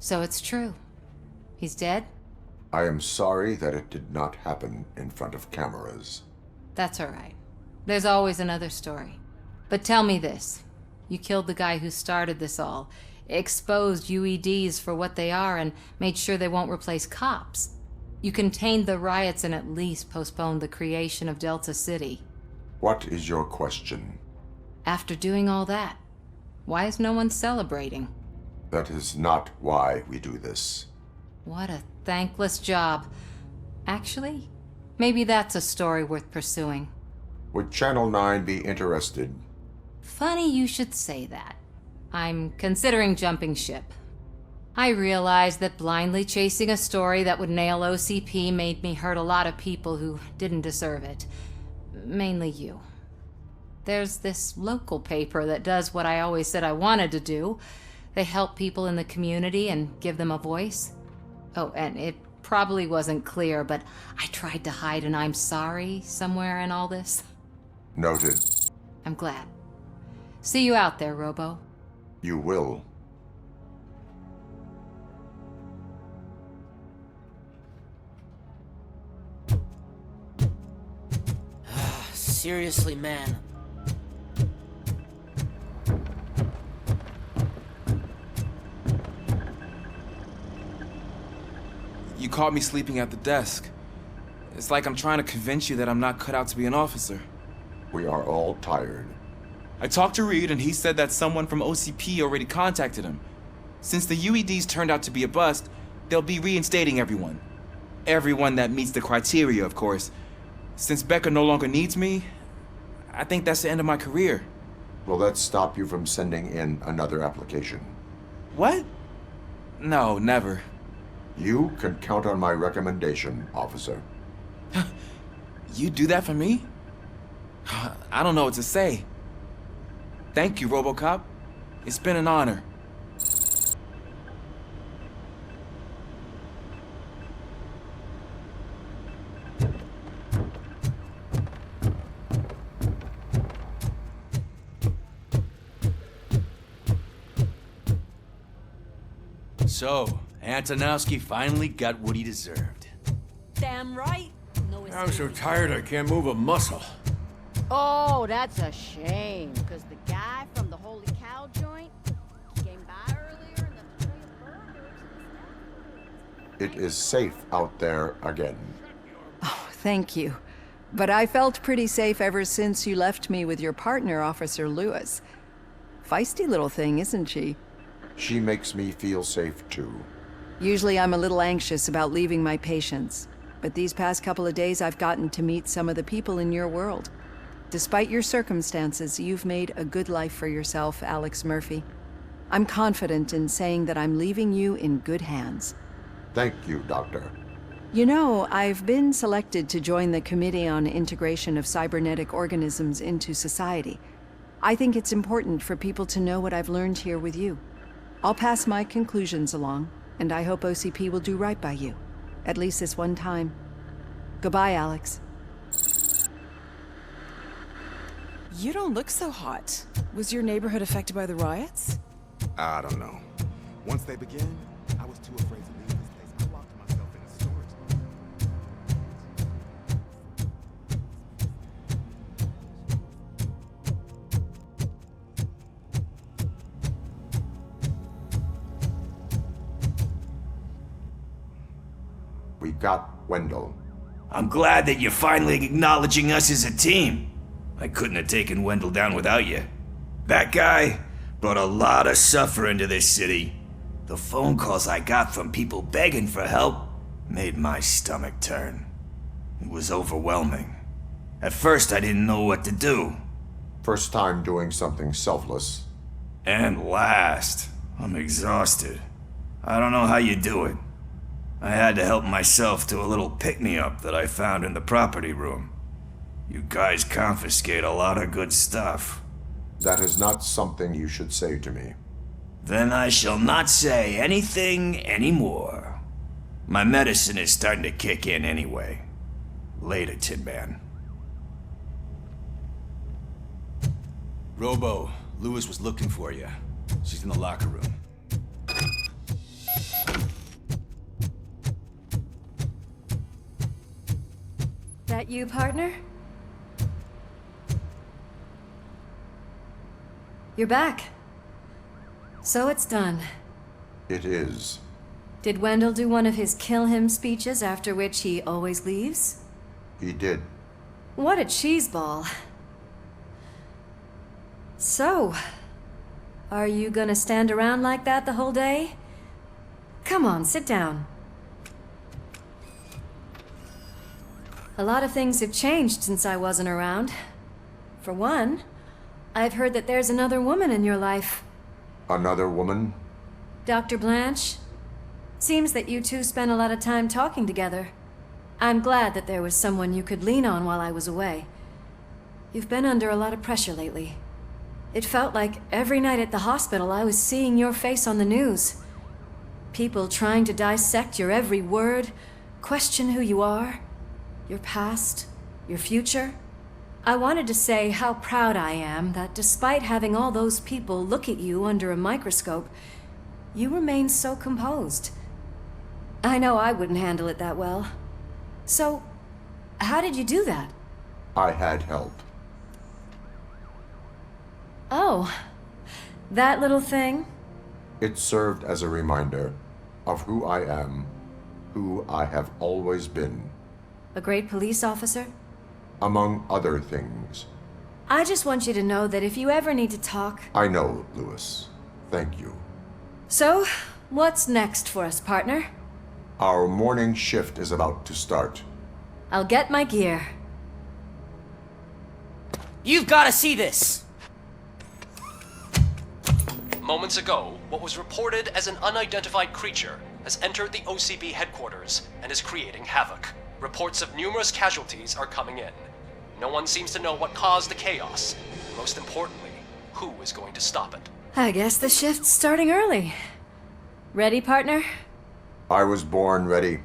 So it's true. He's dead? I am sorry that it did not happen in front of cameras. That's all right. There's always another story. But tell me this. You killed the guy who started this all, exposed UEDs for what they are, and made sure they won't replace cops. You contained the riots and at least postponed the creation of Delta City. What is your question? After doing all that, why is no one celebrating? That is not why we do this. What a thankless job. Actually, maybe that's a story worth pursuing. Would Channel 9 be interested? Funny you should say that. I'm considering jumping ship. I realized that blindly chasing a story that would nail OCP made me hurt a lot of people who didn't deserve it. Mainly you. There's this local paper that does what I always said I wanted to do. They help people in the community and give them a voice. Oh, and it probably wasn't clear, but I tried to hide an I'm sorry somewhere in all this. Noted. I'm glad. See you out there, Robo. You will. Seriously, man. You caught me sleeping at the desk. It's like I'm trying to convince you that I'm not cut out to be an officer. We are all tired. I talked to Reed and he said that someone from OCP already contacted him. Since the UEDs turned out to be a bust, they'll be reinstating everyone. Everyone that meets the criteria, of course. Since Becca no longer needs me, I think that's the end of my career. Will that stop you from sending in another application? What? No, never. You can count on my recommendation, officer. You do that for me? I don't know what to say. Thank you, Robocop. It's been an honor. So, Antonowski finally got what he deserved. Damn right. No I'm so tired I can't move a muscle. Oh, that's a shame. Because the guy from the Holy Cow joint came by earlier and the tray of burgers and stuff. It is safe out there again. Oh, thank you. But I felt pretty safe ever since you left me with your partner, Officer Lewis. Feisty little thing, isn't she? She makes me feel safe too. Usually I'm a little anxious about leaving my patients, but these past couple of days I've gotten to meet some of the people in your world. Despite your circumstances, you've made a good life for yourself, Alex Murphy. I'm confident in saying that I'm leaving you in good hands. Thank you, Doctor. You know, I've been selected to join the Committee on Integration of Cybernetic Organisms into Society. I think it's important for people to know what I've learned here with you. I'll pass my conclusions along, and I hope OCP will do right by you. At least this one time. Goodbye, Alex. You don't look so hot. Was your neighborhood affected by the riots? I don't know. Once they begin, I was too afraid to leave this place. I locked myself in a storage. We got Wendell. I'm glad that you're finally acknowledging us as a team. I couldn't have taken Wendell down without you. That guy brought a lot of suffering to this city. The phone calls I got from people begging for help made my stomach turn. It was overwhelming. At first, I didn't know what to do. First time doing something selfless. And last, I'm exhausted. I don't know how you do it. I had to help myself to a little pick-me-up that I found in the property room. You guys confiscate a lot of good stuff. That is not something you should say to me. Then I shall not say anything anymore. My medicine is starting to kick in anyway. Later, Tin Man. Robo, Lewis was looking for you. She's in the locker room. That you, partner? You're back. So it's done. It is. Did Wendell do one of his kill him speeches after which he always leaves? He did. What a cheeseball. So, are you gonna stand around like that the whole day? Come on, sit down. A lot of things have changed since I wasn't around. For one, I've heard that there's another woman in your life. Another woman? Dr. Blanche? Seems that you two spent a lot of time talking together. I'm glad that there was someone you could lean on while I was away. You've been under a lot of pressure lately. It felt like every night at the hospital I was seeing your face on the news. People trying to dissect your every word, question who you are, your past, your future. I wanted to say how proud I am that despite having all those people look at you under a microscope, you remain so composed. I know I wouldn't handle it that well. So, how did you do that? I had help. Oh, that little thing? It served as a reminder of who I am, who I have always been. A great police officer? Among other things. I just want you to know that if you ever need to talk... I know, Lewis. Thank you. So, what's next for us, partner? Our morning shift is about to start. I'll get my gear. You've got to see this! Moments ago, what was reported as an unidentified creature has entered the OCB headquarters and is creating havoc. Reports of numerous casualties are coming in. No one seems to know what caused the chaos. And most importantly, who is going to stop it. I guess the shift's starting early. Ready, partner? I was born ready.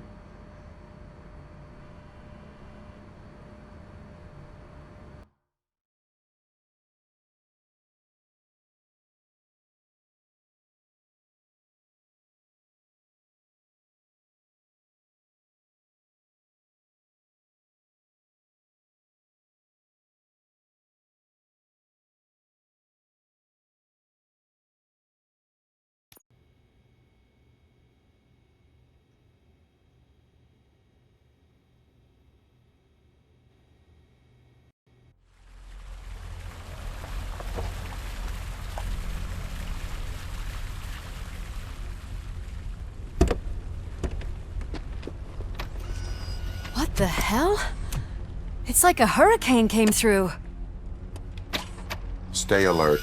What the hell? It's like a hurricane came through. Stay alert.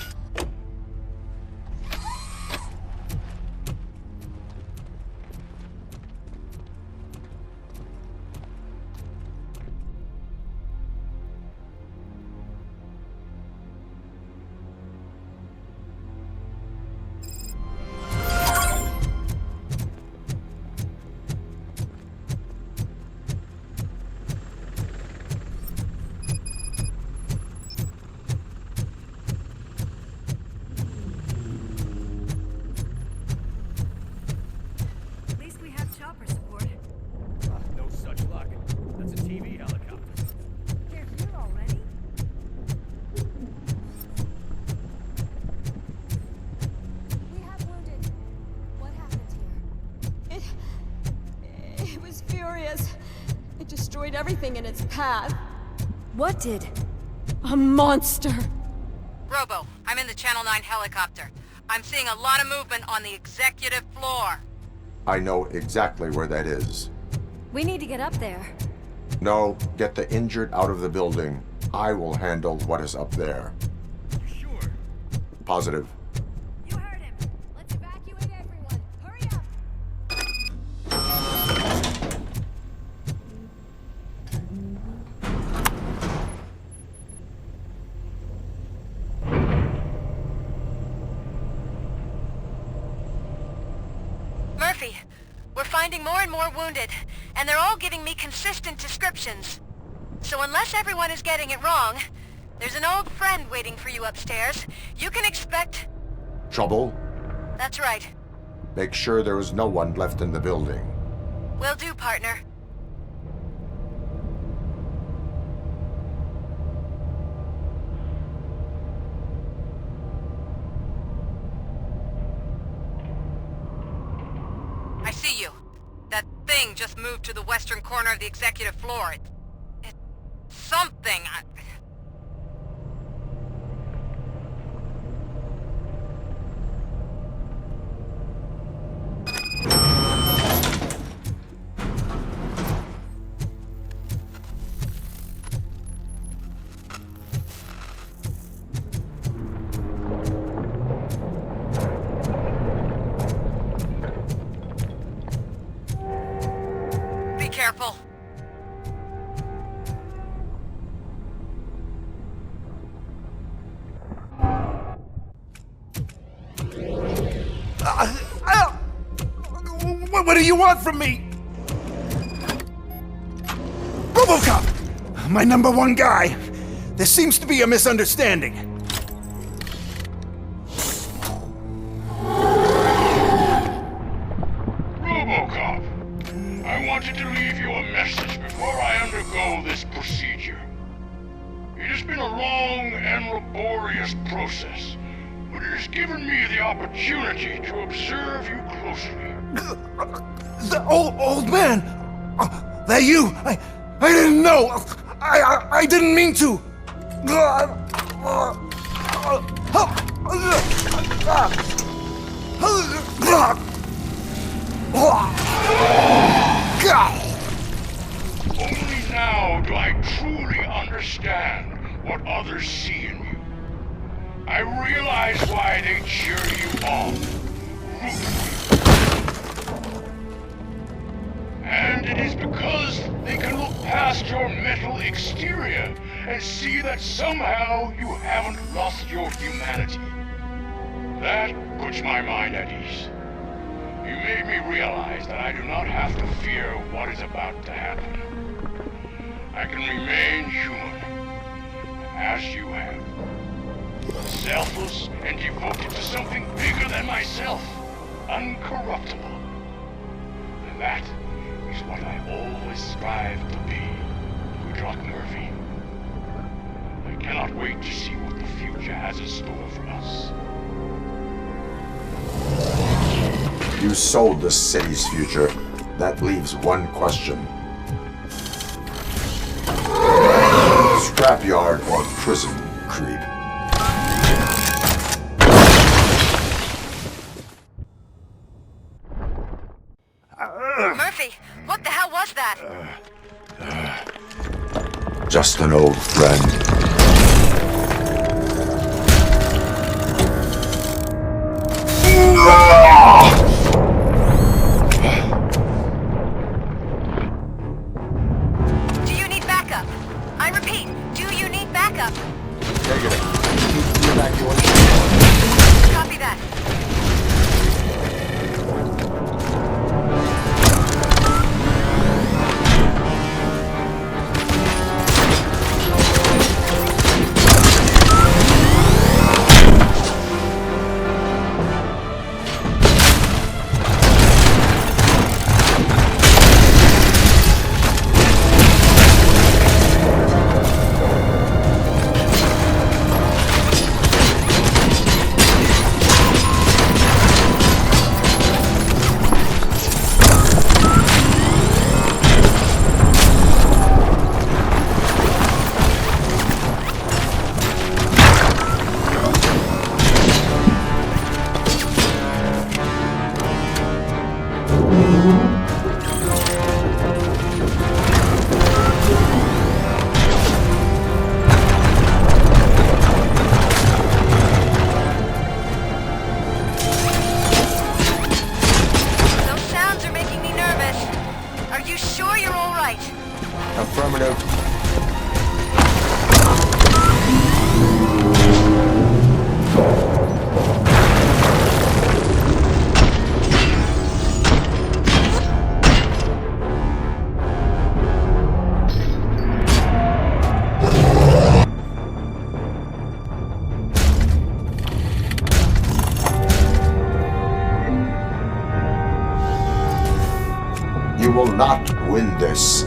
At least we have chopper support. No such luck. That's a TV helicopter. They're here already? We have wounded. What happened here? It was furious. It destroyed everything in its path. What did? A monster. Robo, I'm in the Channel 9 helicopter. I'm seeing a lot of movement on the executive floor. I know exactly where that is. We need to get up there. No, get the injured out of the building. I will handle what is up there. Sure. Positive. You heard him. Let's evacuate everyone. Hurry up. Murphy, we're finding more and more wounded, and they're all giving me consistent descriptions. So unless everyone is getting it wrong, there's an old friend waiting for you upstairs. You can expect... Trouble? That's right. Make sure there is no one left in the building. Will do, partner. thing just moved to the western corner of the executive floor. It's something. Be careful. What do you want from me? Robocop! My #1 guy. There seems to be a misunderstanding. Robocop, I wanted to leave you a message before I undergo this procedure. It has been a long and laborious process, but it has given me the opportunity to observe you closely. The old man! That you! I didn't know! I didn't mean to! Only now do I truly understand what others see in you. I realize why they cheer you on, root for you. And it is because they can look past your metal exterior and see that somehow you haven't lost your humanity. That puts my mind at ease. You made me realize that I do not have to fear what is about to happen. I can remain human, as you have. Selfless and devoted to something bigger than myself, uncorruptible. And that is what I always strive to be, Woodrock Murphy. I cannot wait to see what the future has in store for us. You sold the city's future. That leaves one question. Scrapyard or prison, creep? Murphy, what the hell was that? Just an old friend. Do you need backup? I repeat, do you need backup? Negative. Evacuation. Copy that. Affirmative. You will not win this.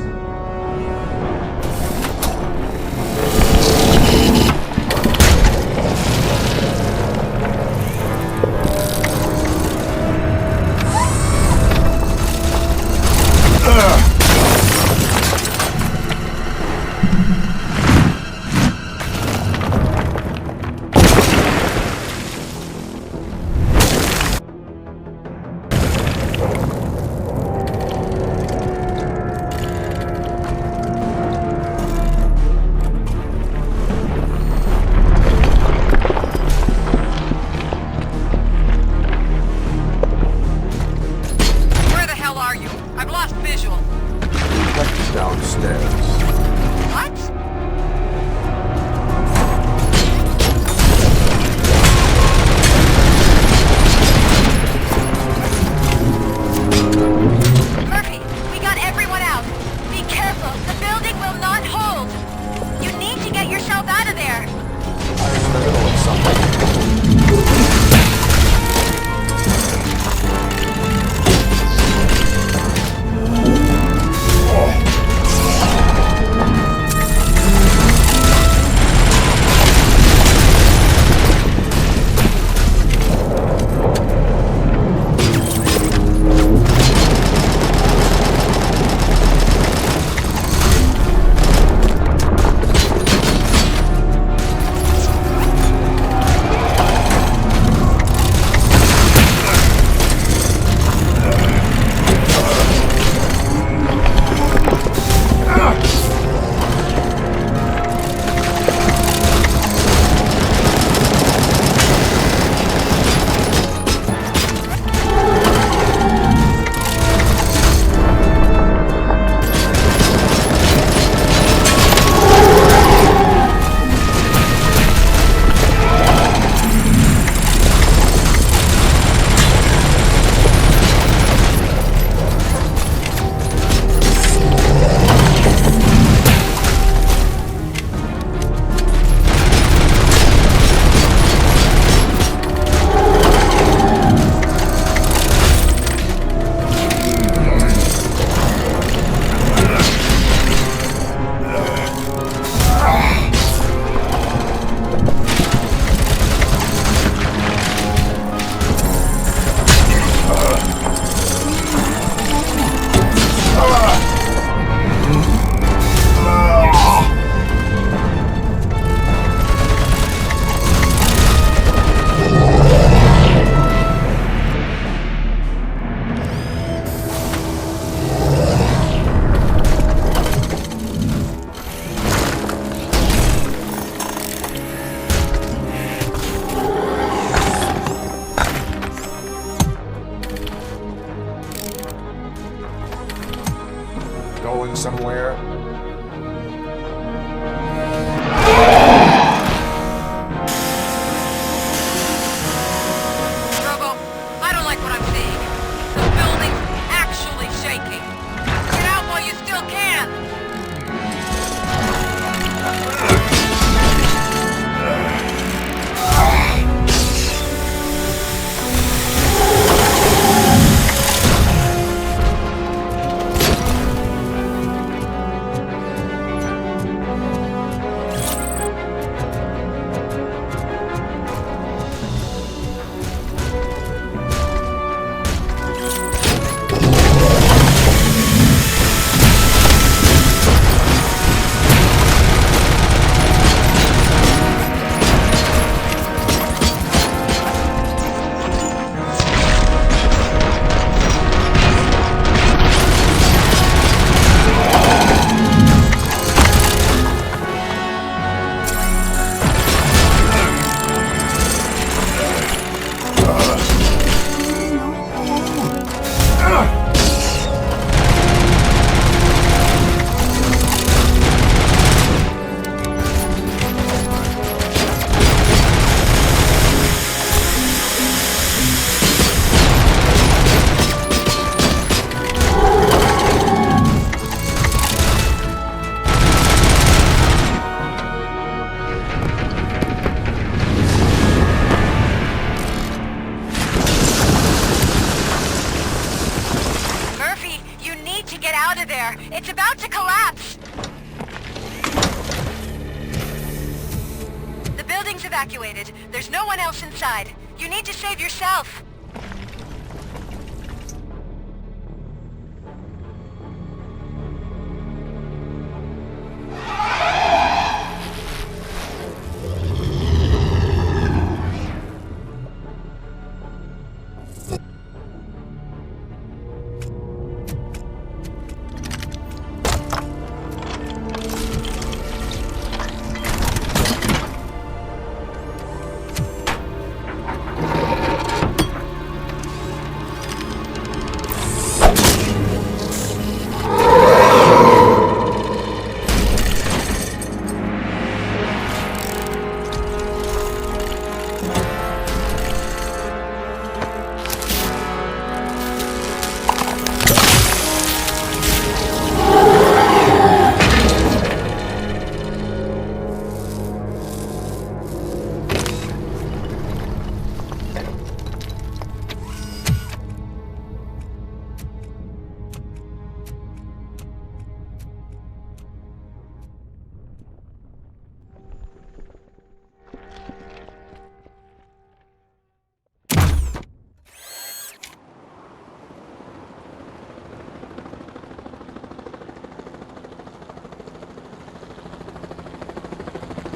evacuated. There's no one else inside. You need to save yourself.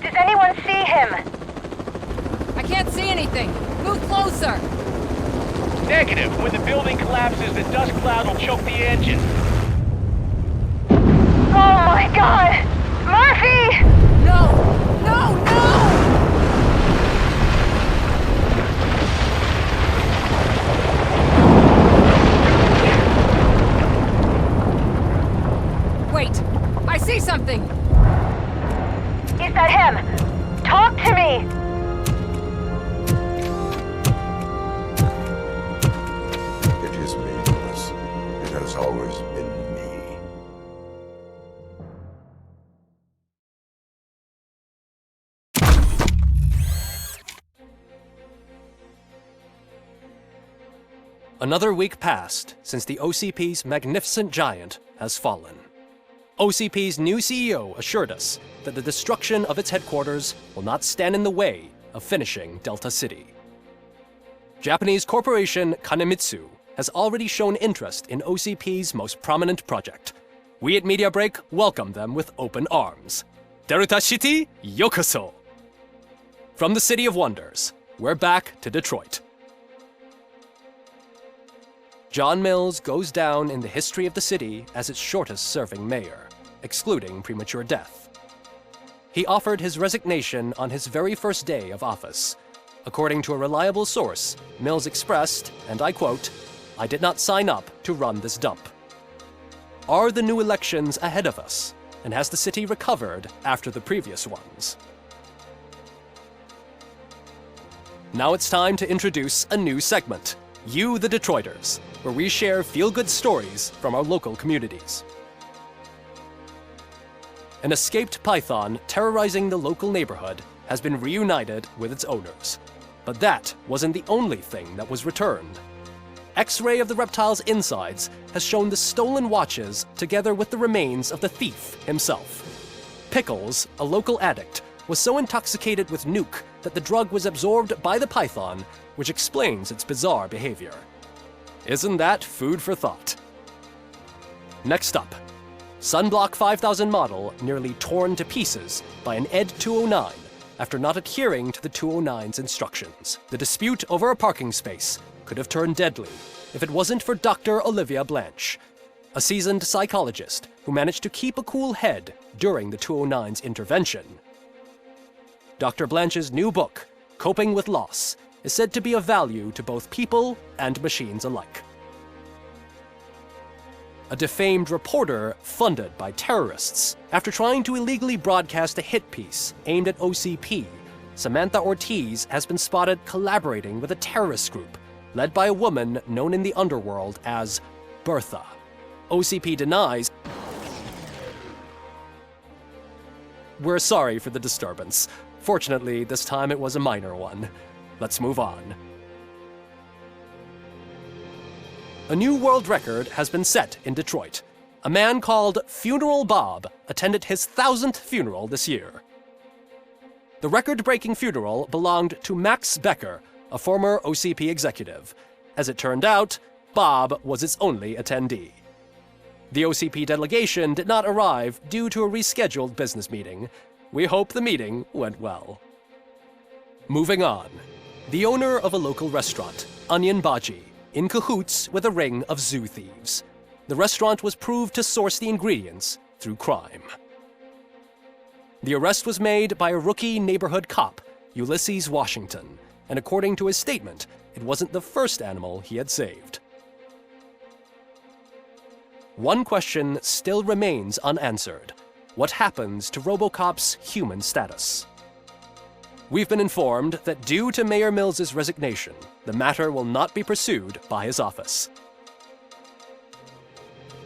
Does anyone see him? I can't see anything. Move closer. Negative. When the building collapses, the dust cloud will choke the engine. Oh my god! Murphy! No! No! No! Wait! I see something! Is that him? Talk to me! It is me, Lewis. It has always been me. Another week passed since the OCP's magnificent giant has fallen. OCP's new CEO assured us that the destruction of its headquarters will not stand in the way of finishing Delta City. Japanese corporation Kanemitsu has already shown interest in OCP's most prominent project. We at Media Break welcome them with open arms. Delta City, yokoso! From the City of Wonders, we're back to Detroit. John Mills goes down in the history of the city as its shortest-serving mayor, excluding premature death. He offered his resignation on his very first day of office. According to a reliable source, Mills expressed, and I quote, "I did not sign up to run this dump." Are the new elections ahead of us, and has the city recovered after the previous ones? Now it's time to introduce a new segment, You the Detroiters, where we share feel-good stories from our local communities. An escaped python terrorizing the local neighborhood has been reunited with its owners. But that wasn't the only thing that was returned. X-ray of the reptile's insides has shown the stolen watches together with the remains of the thief himself. Pickles, a local addict, was so intoxicated with nuke that the drug was absorbed by the python, which explains its bizarre behavior. Isn't that food for thought? Next up, Sunblock 5000 model nearly torn to pieces by an ED 209 after not adhering to the 209's instructions. The dispute over a parking space could have turned deadly if it wasn't for Dr. Olivia Blanche, a seasoned psychologist who managed to keep a cool head during the 209's intervention. Dr. Blanche's new book, Coping with Loss, is said to be of value to both people and machines alike. A defamed reporter funded by terrorists. After trying to illegally broadcast a hit piece aimed at OCP, Samantha Ortiz has been spotted collaborating with a terrorist group led by a woman known in the underworld as Bertha. OCP denies. We're sorry for the disturbance. Fortunately, this time it was a minor one. Let's move on. A new world record has been set in Detroit. A man called Funeral Bob attended his 1000th funeral this year. The record-breaking funeral belonged to Max Becker, a former OCP executive. As it turned out, Bob was its only attendee. The OCP delegation did not arrive due to a rescheduled business meeting. We hope the meeting went well. Moving on. The owner of a local restaurant, Onion Baji, in cahoots with a ring of zoo thieves. The restaurant was proved to source the ingredients through crime. The arrest was made by a rookie neighborhood cop, Ulysses Washington, and according to his statement, it wasn't the first animal he had saved. One question still remains unanswered. What happens to Robocop's human status? We've been informed that due to Mayor Mills's resignation, the matter will not be pursued by his office.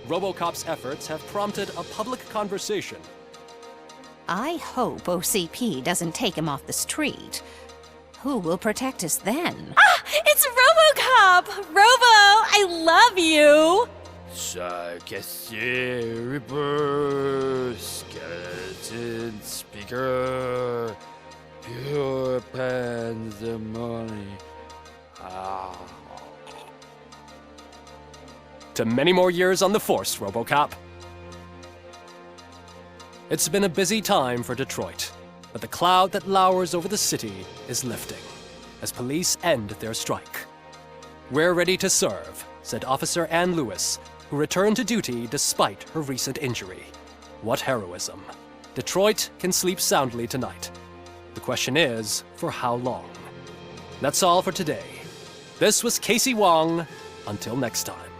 Robocop's efforts have prompted a public conversation. I hope OCP doesn't take him off the street. Who will protect us then? Ah! It's Robocop! Robo, I love you! Cassier, Reaper, Skeleton, Speaker, Pure Pandemonium. To many more years on the force, Robocop. It's been a busy time for Detroit, but the cloud that lowers over the city is lifting as police end their strike. We're ready to serve, said Officer Ann Lewis, who returned to duty despite her recent injury. What heroism. Detroit can sleep soundly tonight. The question is, for how long? That's all for today. This was Casey Wong. Until next time.